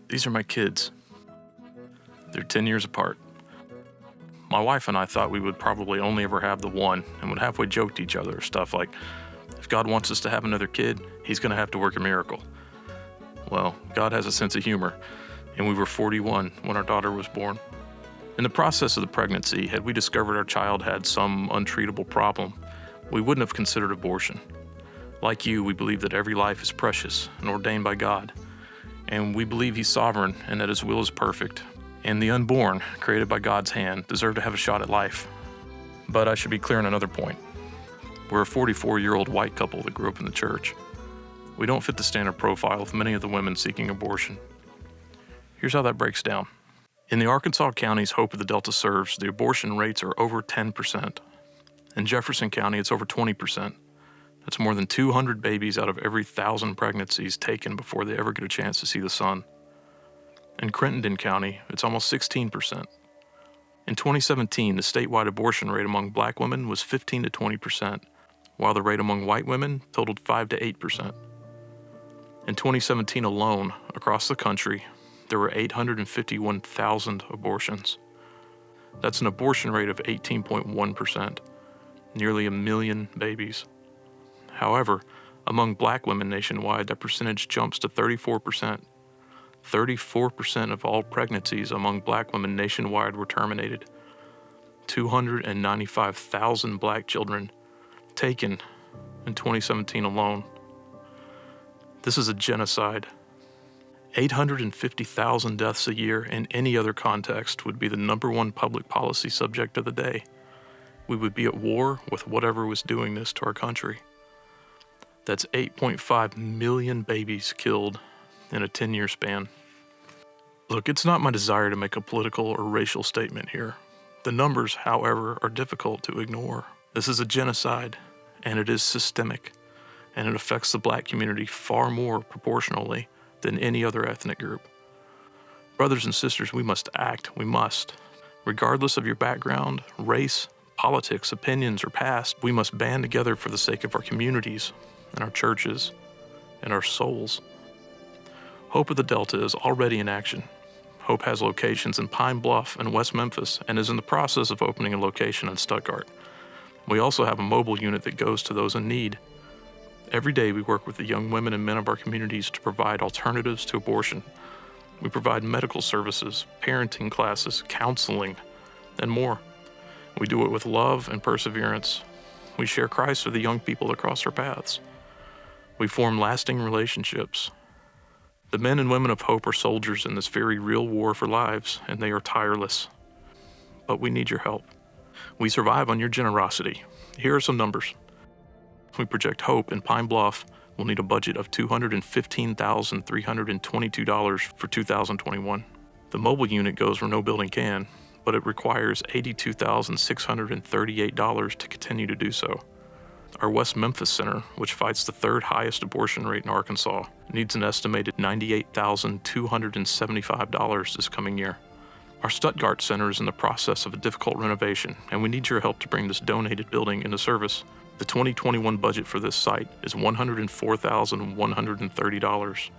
These are my kids. They're 10 years apart. My wife and I thought we would probably only ever have the one, and would halfway joke to each other stuff like, if God wants us to have another kid, he's going to have to work a miracle. Well, God has a sense of humor, and we were 41 when our daughter was born. In the process of the pregnancy, had we discovered our child had some untreatable problem, we wouldn't have considered abortion. Like you, we believe that every life is precious and ordained by God, and we believe he's sovereign and that his will is perfect, and the unborn, created by God's hand, deserve to have a shot at life. But I should be clear on another point. We're a 44-year-old white couple that grew up in the church. We don't fit the standard profile of many of the women seeking abortion. Here's how that breaks down. In the Arkansas counties Hope of the Delta serves, the abortion rates are over 10%. In Jefferson County, it's over 20%. That's more than 200 babies out of every 1,000 pregnancies taken before they ever get a chance to see the sun. In Crittenden County, it's almost 16%. In 2017, the statewide abortion rate among black women was 15 to 20%, while the rate among white women totaled 5 to 8%. In 2017 alone, across the country, there were 851,000 abortions. That's an abortion rate of 18.1%, nearly 1 million babies. However, among black women nationwide, that percentage jumps to 34%. 34% of all pregnancies among black women nationwide were terminated. 295,000 black children taken in 2017 alone. This is a genocide. 850,000 deaths a year in any other context would be the number one public policy subject of the day. We would be at war with whatever was doing this to our country. That's 8.5 million babies killed in a 10-year span. Look, it's not my desire to make a political or racial statement here. The numbers, however, are difficult to ignore. This is a genocide, and it is systemic, and it affects the black community far more proportionally than any other ethnic group. Brothers and sisters, we must act. We must. Regardless of your background, race, politics, opinions, or past, we must band together for the sake of our communities and our churches and our souls. Hope of the Delta is already in action. Hope has locations in Pine Bluff and West Memphis and is in the process of opening a location in Stuttgart. We also have a mobile unit that goes to those in need. Every day we work with the young women and men of our communities to provide alternatives to abortion. We provide medical services, parenting classes, counseling, and more. We do it with love and perseverance. We share Christ with the young people that cross our paths. We form lasting relationships. The men and women of Hope are soldiers in this very real war for lives, and they are tireless. But we need your help. We survive on your generosity. Here are some numbers. We project Hope in Pine Bluff will need a budget of $215,322 for 2021. The mobile unit goes where no building can, but it requires $82,638 to continue to do so. Our West Memphis Center, which fights the third highest abortion rate in Arkansas, needs an estimated $98,275 this coming year. Our Stuttgart Center is in the process of a difficult renovation, and we need your help to bring this donated building into service. The 2021 budget for this site is $104,130.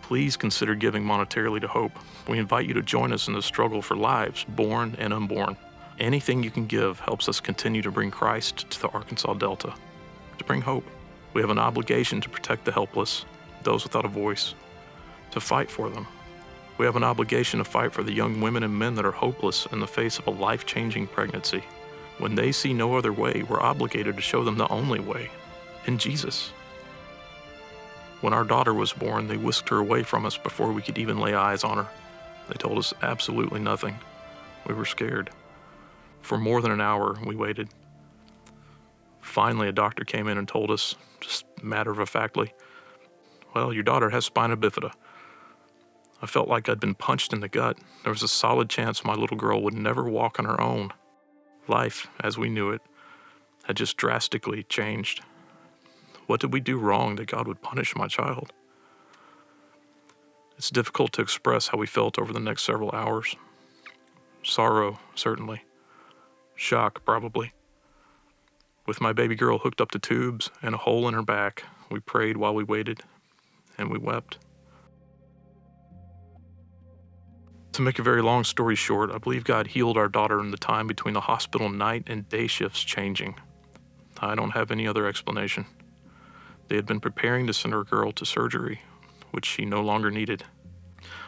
Please consider giving monetarily to Hope. We invite you to join us in the struggle for lives, born and unborn. Anything you can give helps us continue to bring Christ to the Arkansas Delta, to bring hope. We have an obligation to protect the helpless, those without a voice, to fight for them. We have an obligation to fight for the young women and men that are hopeless in the face of a life-changing pregnancy. When they see no other way, we're obligated to show them the only way, in Jesus. When our daughter was born, they whisked her away from us before we could even lay eyes on her. They told us absolutely nothing. We were scared. For more than an hour, we waited. Finally, a doctor came in and told us, just matter-of-factly, well, your daughter has spina bifida. I felt like I'd been punched in the gut. There was a solid chance my little girl would never walk on her own. Life, as we knew it, had just drastically changed. What did we do wrong that God would punish my child? It's difficult to express how we felt over the next several hours. Sorrow, certainly. Shock, probably. With my baby girl hooked up to tubes and a hole in her back, we prayed while we waited. and we wept. To make a very long story short, I believe God healed our daughter in the time between the hospital night and day shifts changing. I don't have any other explanation. They had been preparing to send our girl to surgery, which she no longer needed.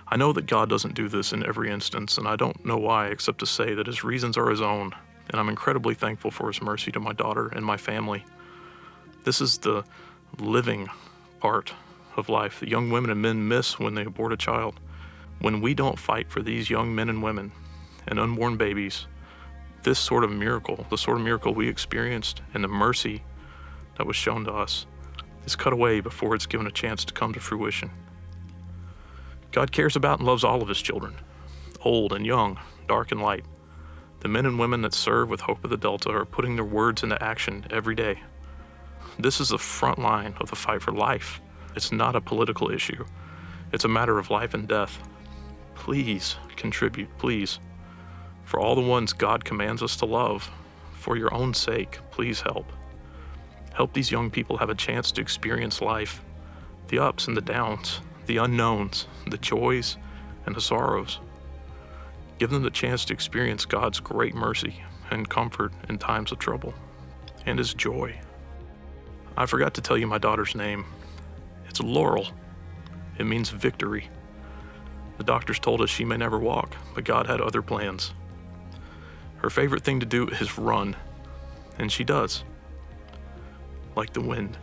I know that God doesn't do this in every instance, and I don't know why except to say that his reasons are his own, and I'm incredibly thankful for his mercy to my daughter and my family. This is the living part of life that young women and men miss when they abort a child. When we don't fight for these young men and women and unborn babies, this sort of miracle, the sort of miracle we experienced and the mercy that was shown to us, is cut away before it's given a chance to come to fruition. God cares about and loves all of his children, old and young, dark and light. The men and women that serve with Hope of the Delta are putting their words into action every day. This is the front line of the fight for life. It's not a political issue. It's a matter of life and death. Please contribute, please. For all the ones God commands us to love, for your own sake, please help. Help these young people have a chance to experience life, the ups and the downs, the unknowns, the joys and the sorrows. Give them the chance to experience God's great mercy and comfort in times of trouble, and his joy. I forgot to tell you my daughter's name. It's Laurel. It means victory. The doctors told us she may never walk, but God had other plans. Her favorite thing to do is run, and she does, like the wind.